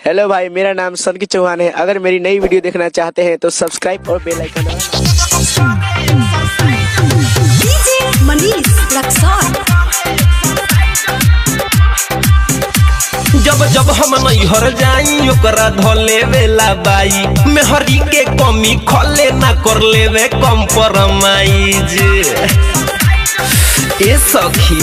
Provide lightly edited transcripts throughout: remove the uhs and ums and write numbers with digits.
Hello भाई, मेरा नाम सनकी चौहान है। अगर मेरी नई वीडियो देखना चाहते हैं तो सब्सक्राइब और बेल आइकन जब जब हम नैहर जाई ओकरा धले वेला बाई मेहरी के कमी खले ना कर लेवे कम्प्रोमाइज। ए सखी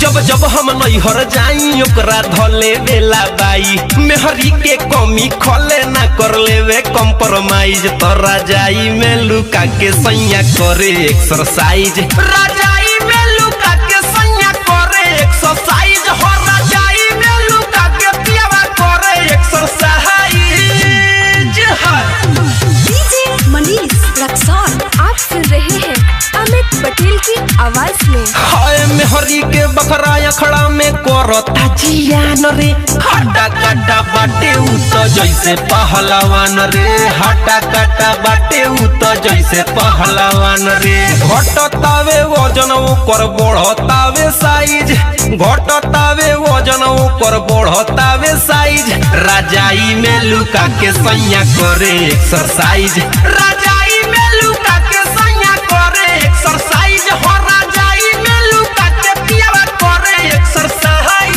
जब जब हम नैहर जाई ओकरा धले वेला बाई मेहरी के कमी खले ना कर लेवे कम्प्रोमाइज। तो राजाई में लुका के सैया करे एक्सरसाइज, राजाई में लुका के सैया करे एक्सरसाइज, हो राजाई में लुका के पियावा करे एक्सरसाइज। डीजे मनीष रक्सौल, आप सुन रहे हैं अमित पटेल की आवाज में। हाय मेहरी के बकरा अखड़ा में करता जियान रे, हटा कटा बाटे उ तो जैसे पहलवान रे, हटा कटा बाटे उ तो जैसे पहलवान रे। घटतावे वजन ओकर बढ़तावे साइज, घटतावे वजन ओकर बढ़तावे साइज। राजाई में लुका के सैया करे एक्सरसाइज, राजाई में लुका के सैया करे एक्सरसाइज, हो राजाई में लुका के पियावा करे एक्सरसाइज।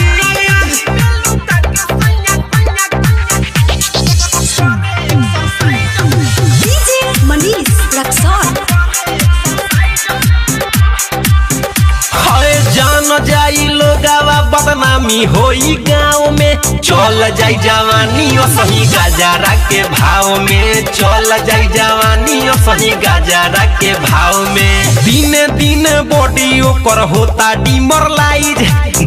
डीजे मनीष रक्सौल, हाय जान जाई लोगावा बदनामी होई गाँव में, चल जाई जवानी ओ सही गाजरा के भाव में, चल जाई जवानी ओ सही गाजरा के भाव में। दिने दिने बॉडी ओकर होता डिमोरलाइज,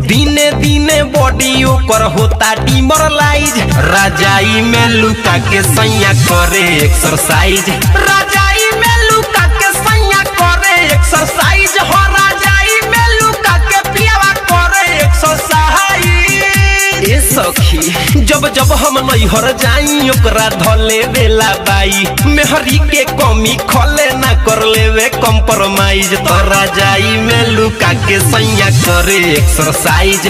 दिने दिने बॉडी ओकर होता डिमोरलाइज। राजाई में लुका के सैया करे एक्सरसाइज, राजाई में लुका के सैया करे एक्सरसाइज, हो राजाई में लुका के पियावा करे एक्सरसाइज। ए सखी जब जब हम नैहर जाई ओकरा धले वेला बाई मेहरी के कमी खले ना कर लेवे कम्प्रोमाइज। तो राजाई में लुका के सैया करे एक्सरसाइज,